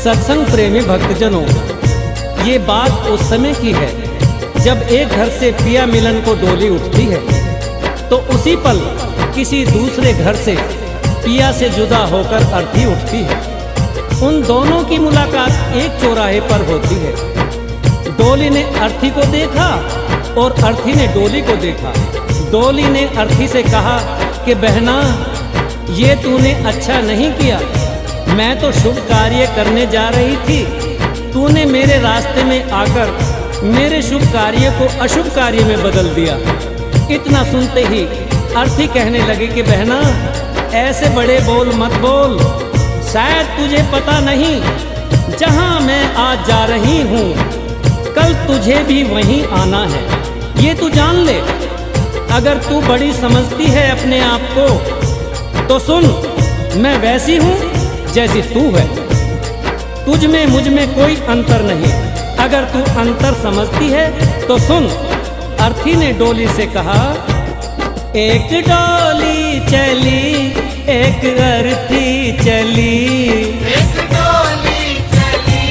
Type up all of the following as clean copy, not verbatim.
सत्संग प्रेमी भक्तजनों, ये बात उस समय की है जब एक घर से पिया मिलन को डोली उठती है तो उसी पल किसी दूसरे घर से पिया से जुदा होकर अर्थी उठती है। उन दोनों की मुलाकात एक चौराहे पर होती है। डोली ने अर्थी को देखा और अर्थी ने डोली को देखा। डोली ने अर्थी से कहा कि बहना, ये तूने अच्छा नहीं किया। मैं तो शुभ कार्य करने जा रही थी, तूने मेरे रास्ते में आकर मेरे शुभ कार्य को अशुभ कार्य में बदल दिया। इतना सुनते ही अर्थी कहने लगे कि बहना, ऐसे बड़े बोल मत बोल। शायद तुझे पता नहीं, जहां मैं आज जा रही हूँ कल तुझे भी वहीं आना है, ये तू जान ले। अगर तू बड़ी समझती है अपने आप को तो सुन, मैं वैसी हूँ जैसी तू है। तुझ में मुझ में कोई अंतर नहीं। अगर तू अंतर समझती है तो सुन। अर्थी ने डोली से कहा, एक डोली चली एक अर्थी चली, एक डोली चली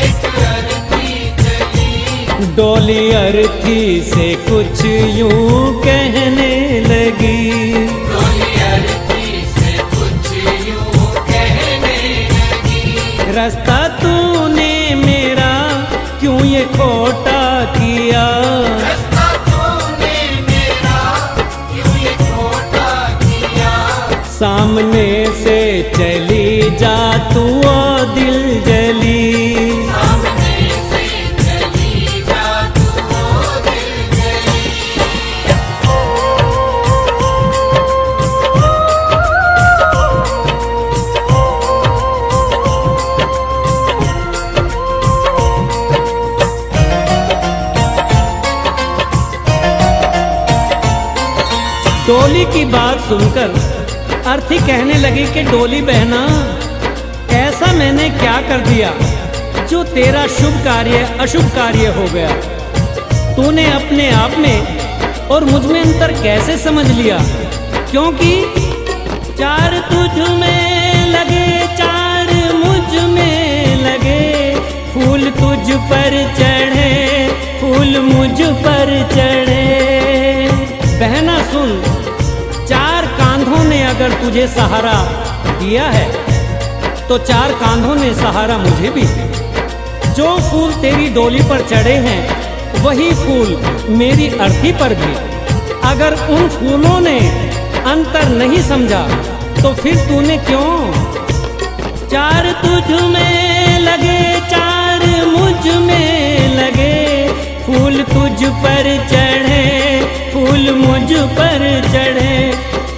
एक अर्थी चली। डोली अर्थी से कुछ यूं कहने लगी, डोली अर्थी से कुछ यूं कहने लगी। रास्ता तूने मेरा क्यों ये खोटा किया, रास्ता तूने मेरा क्यों ये खोटा किया। सामने से चली जा तू ओ दिल जली, सामने से चली जा तू ओ दिल जली। डोली की बात सुनकर अर्थी कहने लगी कि डोली बहना, ऐसा मैंने क्या कर दिया जो तेरा शुभ कार्य अशुभ कार्य हो गया। तूने अपने आप में और मुझ में अंतर कैसे समझ लिया, क्योंकि चार तुझ में लगे चार मुझ में लगे, फूल तुझ पर चढ़े फूल मुझ पर चढ़े। बहना सुन, चार कांधों ने अगर तुझे सहारा दिया है तो चार कांधों ने सहारा मुझे भी। जो फूल तेरी डोली पर चढ़े हैं वही फूल मेरी अर्थी पर भी। अगर उन फूलों ने अंतर नहीं समझा तो फिर तूने क्यों। चार तुझ में लगे चार मुझ में लगे, फूल तुझ पर चढ़े फूल मुझ पर चढ़े।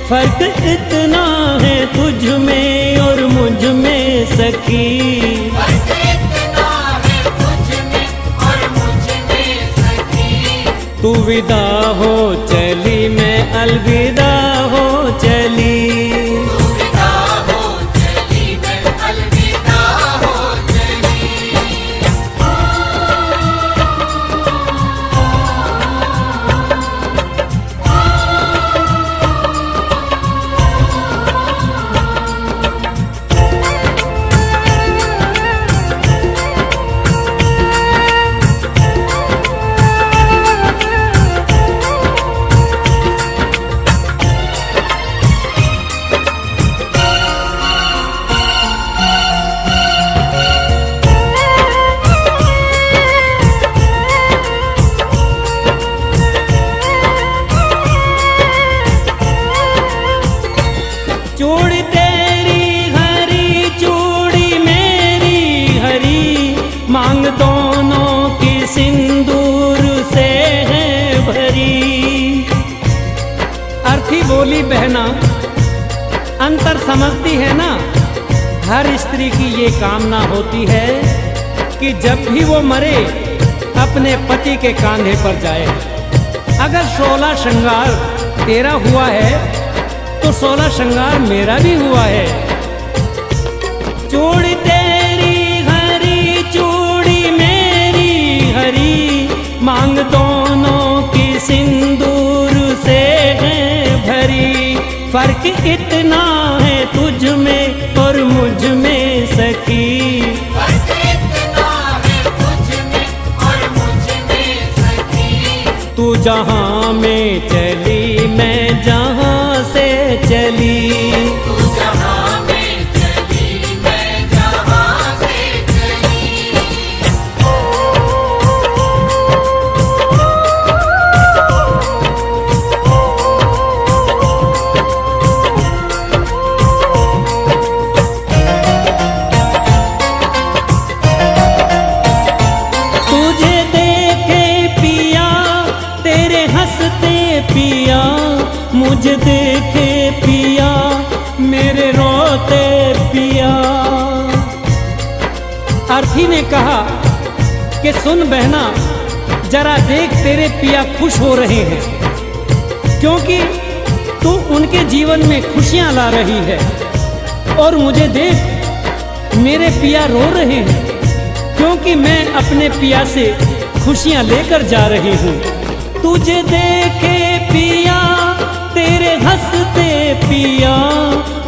फर्क इतना है तुझ में और मुझ में सखी, फर्क इतना है तुझ में और मुझ में सखी। तू विदा हो चली मैं अलविदा हो चली। तू विदा हो चली मैं अलविदा हो चली। चूड़ी तेरी हरी चूड़ी मेरी हरी, मांग दोनों की सिंदूर से है भरी। अर्थी बोली बहना, अंतर समझती है ना। हर स्त्री की ये कामना होती है कि जब भी वो मरे अपने पति के कांधे पर जाए। अगर 16 श्रृंगार तेरा हुआ है तो 16 श्रृंगार मेरा भी हुआ है। चूड़ी तेरी हरी चूड़ी मेरी हरी, मांग दोनों की सिंदूर से है भरी। फर्क इतना है तुझ में और मुझ में सखी, जहां में चली मैं जहां से चली। तू जहां में चली मैं जहां से चली। तुझे देखे पिया तेरे हंसते पिया, मुझे देखे पिया मेरे रोते पिया। अर्थी ने कहा कि सुन बहना, जरा देख तेरे पिया खुश हो रहे हैं, क्योंकि तू उनके जीवन में खुशियां ला रही है। और मुझे देख मेरे पिया रो रहे हैं, क्योंकि मैं अपने पिया से खुशियां लेकर जा रही हूँ। तुझे देखे पिया तेरे हंसते पिया,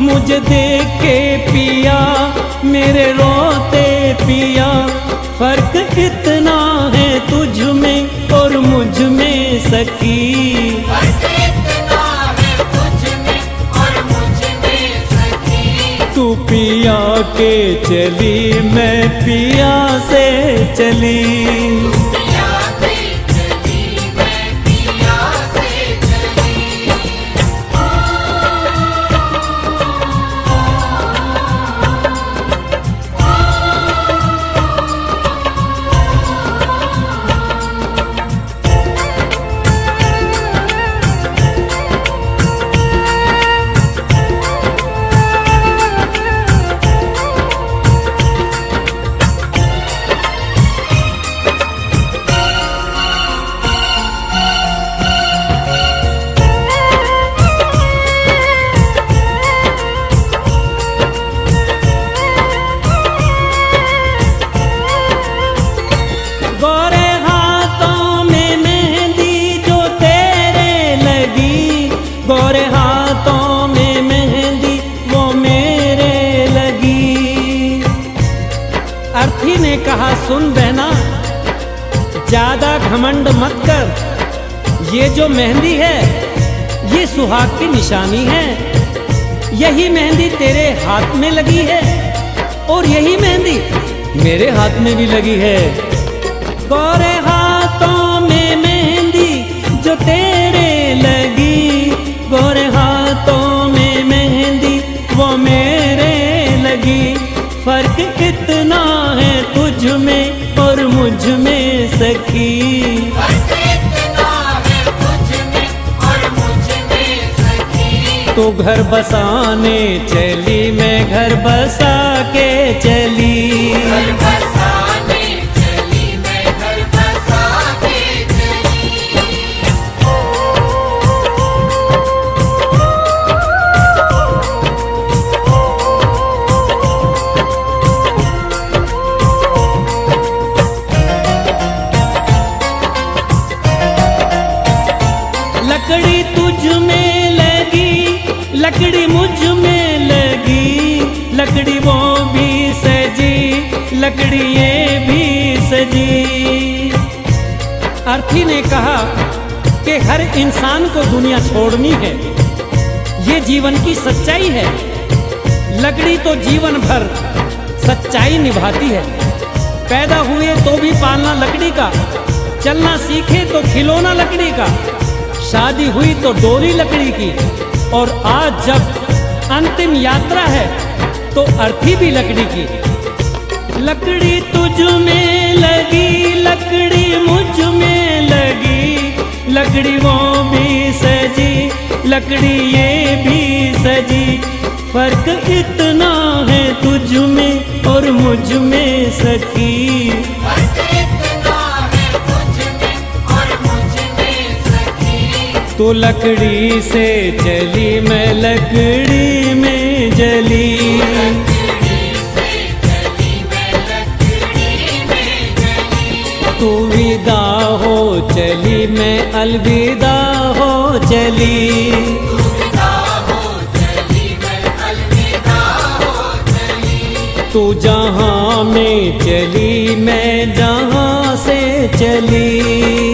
मुझे देखे पिया मेरे रोते पिया। फर्क इतना है तुझ में और मुझ में सखी। फर्क इतना है तुझ में और मुझ में सखी। तू पिया के चली मैं पिया से चली। पिया से चली मैं पिया से चली। गोरे हाथों में मेहंदी जो तेरे लगी, गोरे हाथों में मेहंदी वो मेरे लगी। अर्थी ने कहा सुन बहना, ज्यादा घमंड मत कर। ये जो मेहंदी है ये सुहाग की निशानी है। यही मेहंदी तेरे हाथ में लगी है और यही मेहंदी मेरे हाथ में भी लगी है। गोरे हाथों में मेहंदी जो तेरे लगी, गोरे हाथों में मेहंदी वो मेरे लगी। फर्क इतना है तुझ में और मुझ में सखी। फर्क इतना है तुझ में और मुझ में सखी। तो घर बसाने चली मैं घर बसा के चली। घर बसाने चली मैं घर बसा के चली। लकड़ी तुझ में लगी, लकड़ी मुझ में लगी, लकड़ी वो भी सजी, लकड़ी ये भी सजी। अर्थी ने कहा कि हर इंसान को दुनिया छोड़नी है, ये जीवन की सच्चाई है। लकड़ी तो जीवन भर सच्चाई निभाती है। पैदा हुए तो भी पालना लकड़ी का, चलना सीखे तो खिलौना लकड़ी का, शादी हुई तो डोली लकड़ी की, और आज जब अंतिम यात्रा है तो अर्थी भी लकड़ी की। लकड़ी तुझ में लगी, लकड़ी मुझ में लगी, लकड़ी वो भी सजी, लकड़ी ये भी सजी। फर्क इतना है तुझ में और मुझ में सखी। फर्क इतना है तुझ में और मुझ में सखी। तो लकड़ी से चली मैं लकड़ी में जली। लकड़ी से चली मैं लकड़ी में जली। तू विदा हो चली मैं अलविदा हो चली। अलविदा हो चली मैं अलविदा हो चली। तू जहां में चली मैं जहां से चली।